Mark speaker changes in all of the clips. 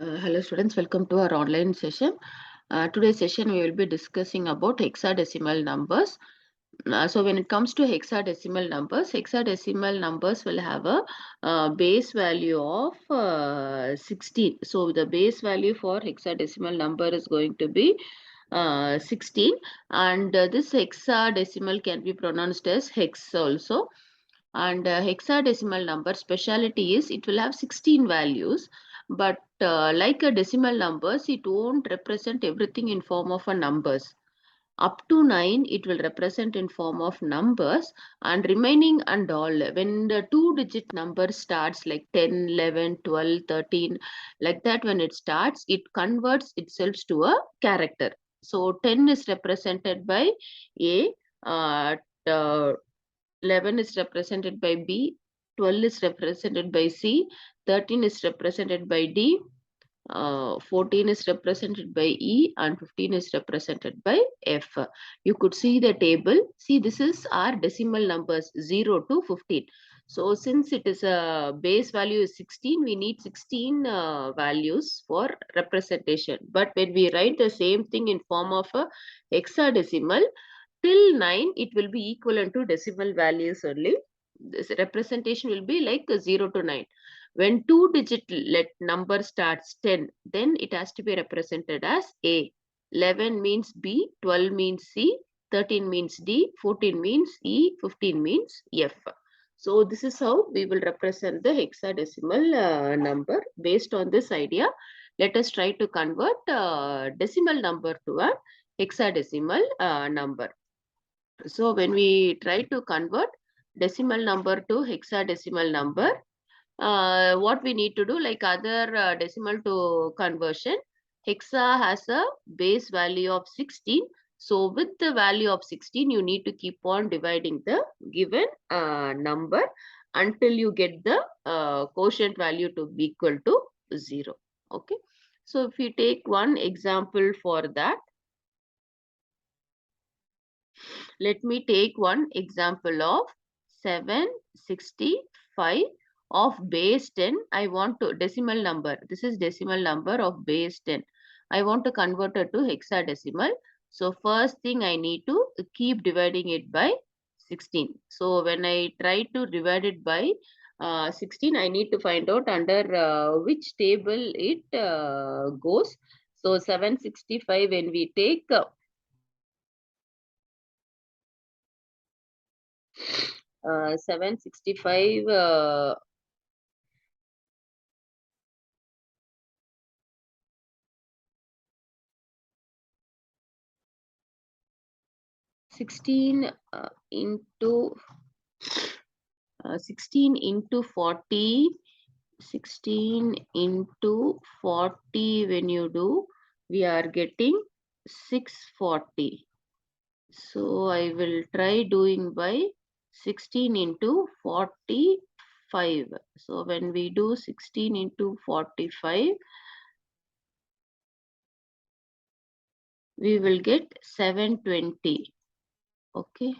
Speaker 1: Hello students, welcome to our online session. Today's session we will be discussing about hexadecimal numbers. So when it comes to hexadecimal numbers will have a base value of 16. So the base value for hexadecimal number is going to be 16, and this hexadecimal can be pronounced as hex also. And hexadecimal number speciality is it will have 16 values, but like a decimal numbers, it won't represent everything in form of a numbers. Up to 9 it will represent in form of numbers, and remaining and all when the two digit number starts like 10, 11, 12, 13, like that, when it starts it converts itself to a character. So 10 is represented by a, uh, uh, 11 is represented by B, 12 is represented by C, 13 is represented by D, 14 is represented by E, and 15 is represented by F. You could see the table. See, this is our decimal numbers 0 to 15. So since it is a base value is 16, we need 16 values for representation. But when we write the same thing in form of a hexadecimal, till 9 it will be equivalent to decimal values only. This representation will be like 0 to 9. When two digit number starts 10, then it has to be represented as A. 11 means B, 12 means C, 13 means D, 14 means E, 15 means F. So this is how we will represent the hexadecimal number. Based on this idea, let us try to convert decimal number to a hexadecimal number. So when we try to convert decimal number to hexadecimal number, what we need to do, like other decimal to conversion, hexa has a base value of 16. So with the value of 16, you need to keep on dividing the given number until you get the quotient value to be equal to 0. Okay. So if you take one example for that, let me take one example of 765 of base 10. I want to decimal number. This is decimal number of base 10. I want to convert it to hexadecimal. So first thing I need to keep dividing it by 16. So when I try to divide it by 16, I need to find out under which table it goes. So 765 when we take 765 16 into 16 into 40, 16 into 40 when you do, we are getting 640. So I will try doing by 16 into 45. So when we do 16 into 45, we will get 720. Okay.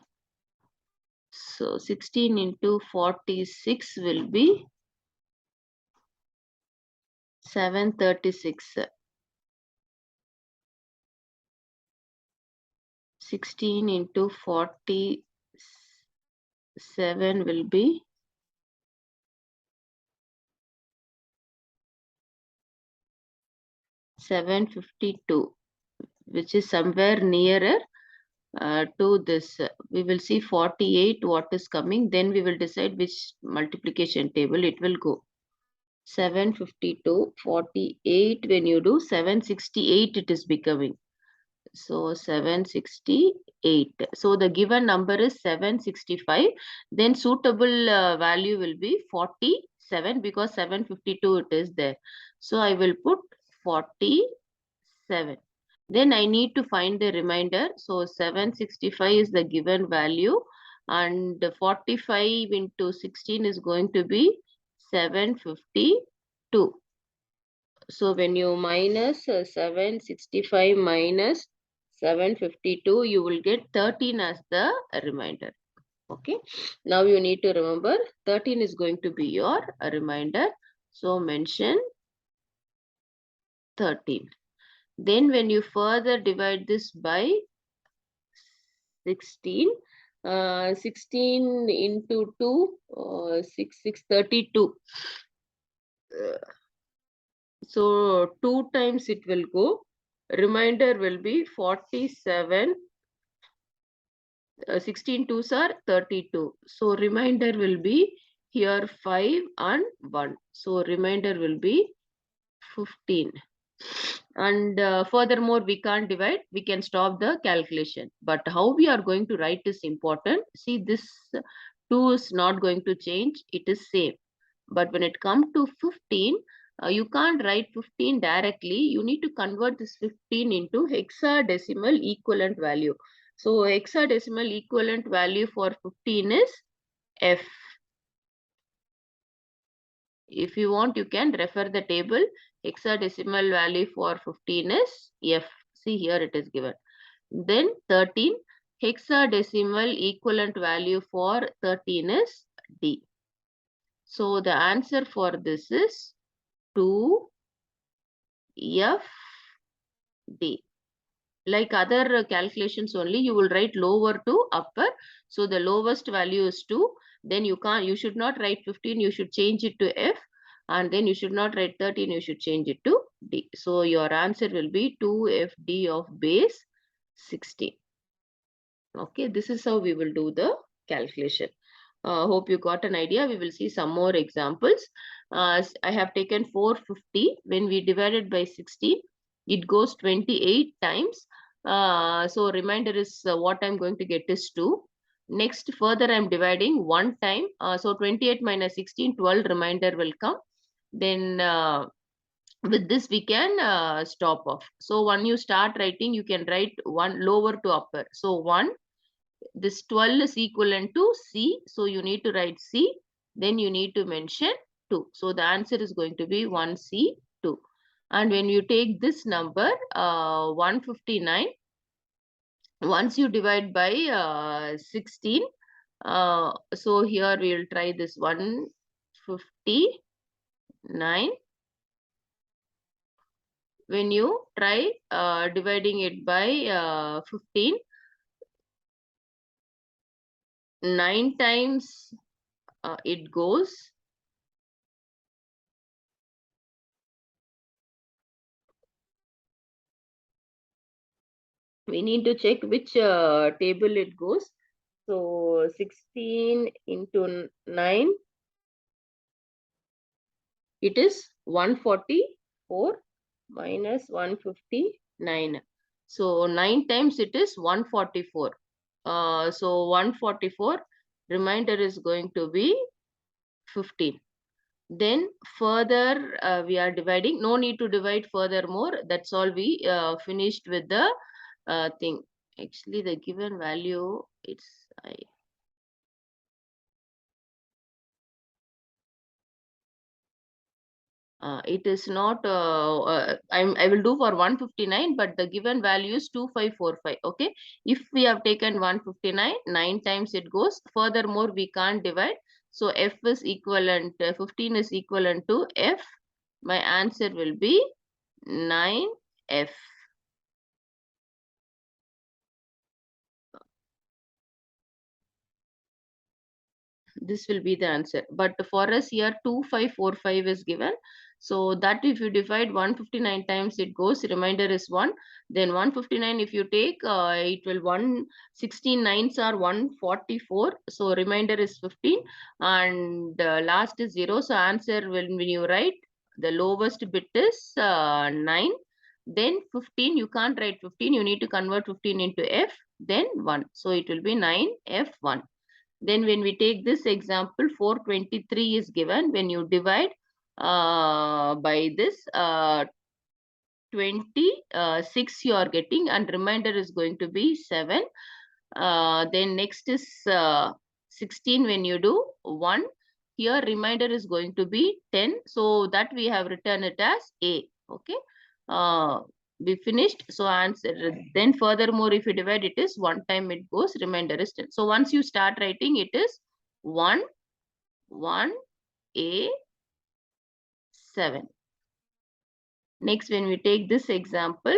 Speaker 1: So 16 into 46 will be 736. 16 into 47 will be 752, which is somewhere nearer to this. We will see 48 what is coming, then we will decide which multiplication table it will go. 752, 48 when you do 768 it is becoming. So 768. So the given number is 765. Then suitable value will be 47 because 752 it is there. So I will put 47. Then I need to find the remainder. So 765 is the given value, and 45 into 16 is going to be 752. So when you minus 765 minus 752, you will get 13 as the remainder. Okay. Now you need to remember 13 is going to be your remainder. So mention 13. Then when you further divide this by 16, 16 into 2, 32. So 2 times it will go. Remainder will be 47. 16 twos are 32. So remainder will be here 5 and 1. So remainder will be 15. And furthermore, we can't divide, we can stop the calculation. But how we are going to write is important. See, this 2 is not going to change, it is same. But when it comes to 15, you can't write 15 directly. You need to convert this 15 into hexadecimal equivalent value. So hexadecimal equivalent value for 15 is F. If you want, you can refer the table. Hexadecimal value for 15 is F. See, here it is given. Then 13, hexadecimal equivalent value for 13 is D. So the answer for this is 2 F D. Like other calculations only, you will write lower to upper. So the lowest value is 2. Then you should not write 15, you should change it to F. And then you should not write 13, you should change it to D. So your answer will be 2FD of base 16. Okay, this is how we will do the calculation. Hope you got an idea. We will see some more examples. I have taken 450. When we divide it by 16, it goes 28 times. So remainder is what I'm going to get is 2. Next, further I'm dividing 1 time. So 28 minus 16, 12 remainder will come. Then with this we can stop off. So when you start writing, you can write 1 lower to upper. So 1. This 12 is equivalent to C. So you need to write C. Then you need to mention 2. So the answer is going to be 1C, 2. And when you take this number, 159, once you divide by 16, so here we will try this 159. When you try dividing it by 15, 9 times it goes. We need to check which table it goes. So 16 into 9, it is 144 minus 159. So 9 times it is 144. So 144, remainder is going to be 15. Then further we are dividing. No need to divide furthermore. That's all we finished with the thing. Actually, the given value, it's it is not I will do for 159, but the given value is 2545. Okay, if we have taken 159, 9 times it goes. Furthermore, we can't divide, so F is equivalent 15 is equivalent to F. My answer will be 9F. This will be the answer. But for us here 2545 is given. So that if you divide 159 times it goes, remainder is 1. Then 159 if you take, it will 116 nines are 144. So remainder is 15 and last is 0. So answer when you write, the lowest bit is 9. Then 15, you can't write 15. You need to convert 15 into F, then 1. So it will be 9F1. Then when we take this example, 423 is given. When you divide by this 26 you are getting, and remainder is going to be 7. Then next is 16. When you do 1, here remainder is going to be 10. So that we have written it as A. Okay. We finished. So answer. Then furthermore, if you divide, it is 1 time it goes, remainder is 10. So once you start writing, it is 1, 1, A, 7. Next, when we take this example,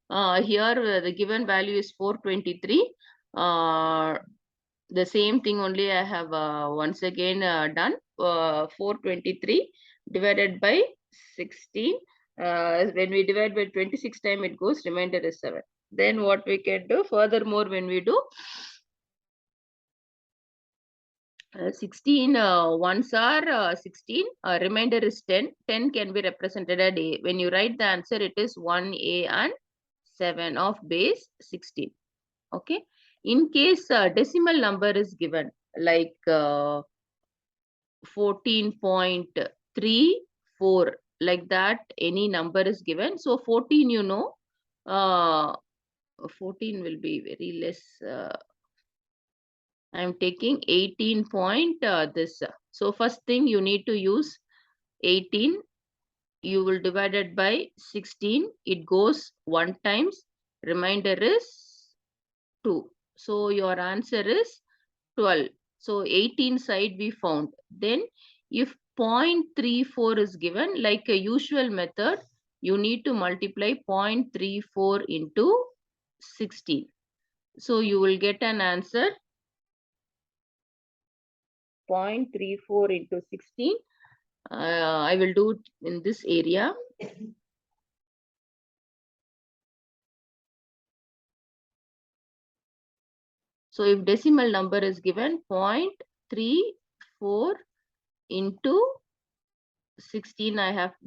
Speaker 1: here the given value is 423. The same thing only I have once again done. 423 divided by 16. When we divide by 26 time, it goes, remainder is 7. Then what we can do furthermore, when we do 16 ones are 16, remainder is 10. 10 can be represented as A. When you write the answer, it is 1A and 7 of base 16. Okay. In case decimal number is given, like 14.34, like that, any number is given. So 14, you know, 14 will be very less. I'm taking 18 point this. So first thing you need to use 18. You will divide it by 16. It goes 1 times. Remainder is 2. So your answer is 12. So 18 side we found. Then if 0.34 is given, like a usual method, you need to multiply 0.34 into 16. So you will get an answer 0.34 into 16. I will do it in this area. So if decimal number is given 0.34 into 16,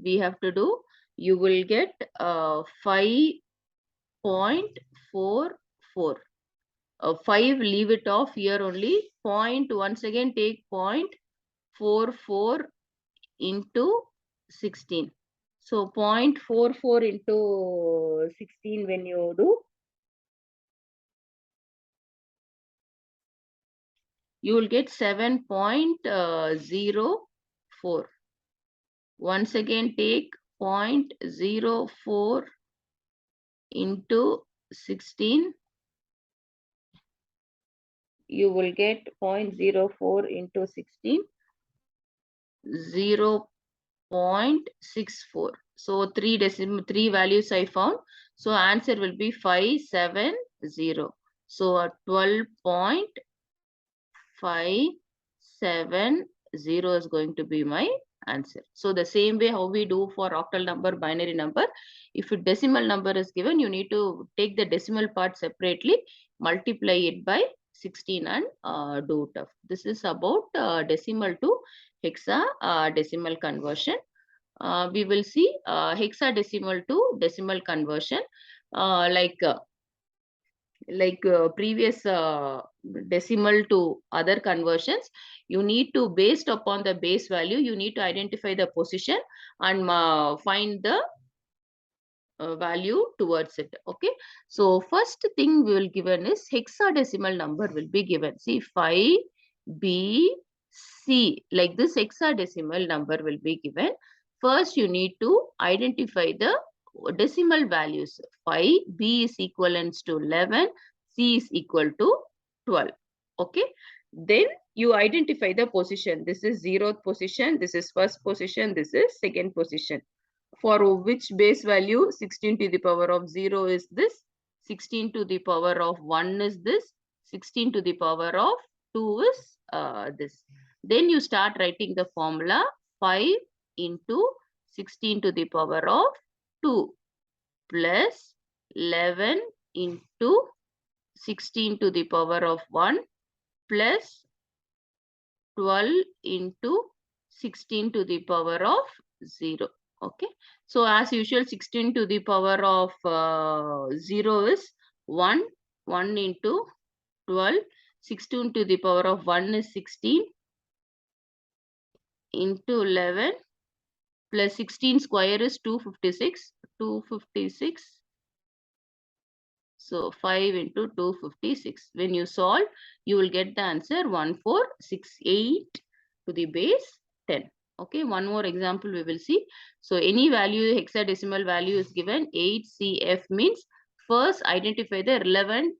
Speaker 1: we have to do, you will get 5.44. 5, leave it off here only. Point, once again take 0.44 into 16. So 0.44 into 16 when you do, you will get 7.04. Once again take 0.04 into 16. You will get 0.04 into 16. 0.64. So three values I found. So answer will be 570. So 12.570 is going to be my answer. So the same way how we do for octal number, binary number, if a decimal number is given, you need to take the decimal part separately, multiply it by 16 and do it. This is about decimal to hexadecimal conversion. We will see hexadecimal to decimal conversion, like previous decimal to other conversions. You need to, based upon the base value, you need to identify the position and find the value towards it. Okay, so first thing we will given is hexadecimal number will be given. See, 5B-C, like this hexadecimal number will be given. First you need to identify the decimal values. 5B is equivalent to 11, C is equal to 12. Okay, then you identify the position. This is 0th position, this is first position, this is second position. For which base value? 16 to the power of 0 is this, 16 to the power of 1 is this, 16 to the power of 2 is this. Then you start writing the formula. 5 into 16 to the power of 2 plus 11 into 16 to the power of 1 plus 12 into 16 to the power of 0. Okay, so as usual, 16 to the power of 0 is 1. 1 into 12. 16 to the power of 1 is 16 into 11 plus 16 square is 256. 256. So 5 into 256. When you solve, you will get the answer 1468 to the base 10. Okay, one more example we will see. So any value, hexadecimal value is given. 8CF means first identify the relevant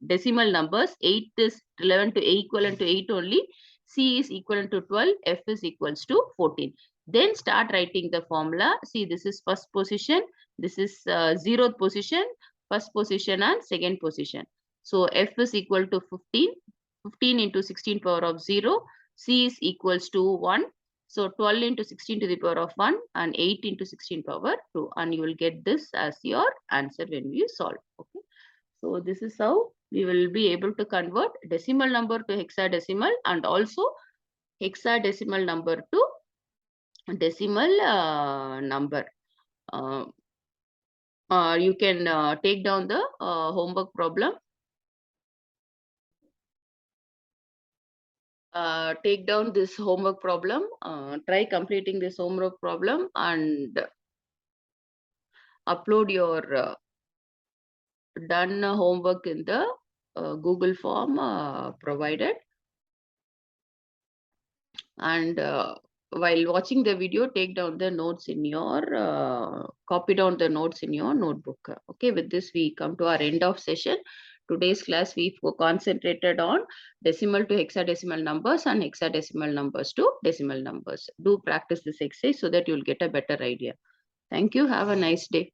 Speaker 1: decimal numbers. 8 is relevant to equivalent to 8 only. C is equivalent to 12. F is equals to 14. Then start writing the formula. See, this is first position. This is 0th position, first position and second position. So F is equal to 15. 15 into 16 power of 0. C is equals to 1. So 12 into 16 to the power of 1 and 8 into 16 power 2. And you will get this as your answer when we solve. Okay. So this is how we will be able to convert decimal number to hexadecimal and also hexadecimal number to decimal number. You can take down the homework problem. Take down this homework problem, try completing this homework problem and upload your done homework in the Google form provided. And while watching the video, take down the notes in your, copy down the notes in your notebook. Okay, with this we come to our end of session. Today's class we concentrated on decimal to hexadecimal numbers and hexadecimal numbers to decimal numbers. Do practice this exercise so that you'll get a better idea. Thank you. Have a nice day.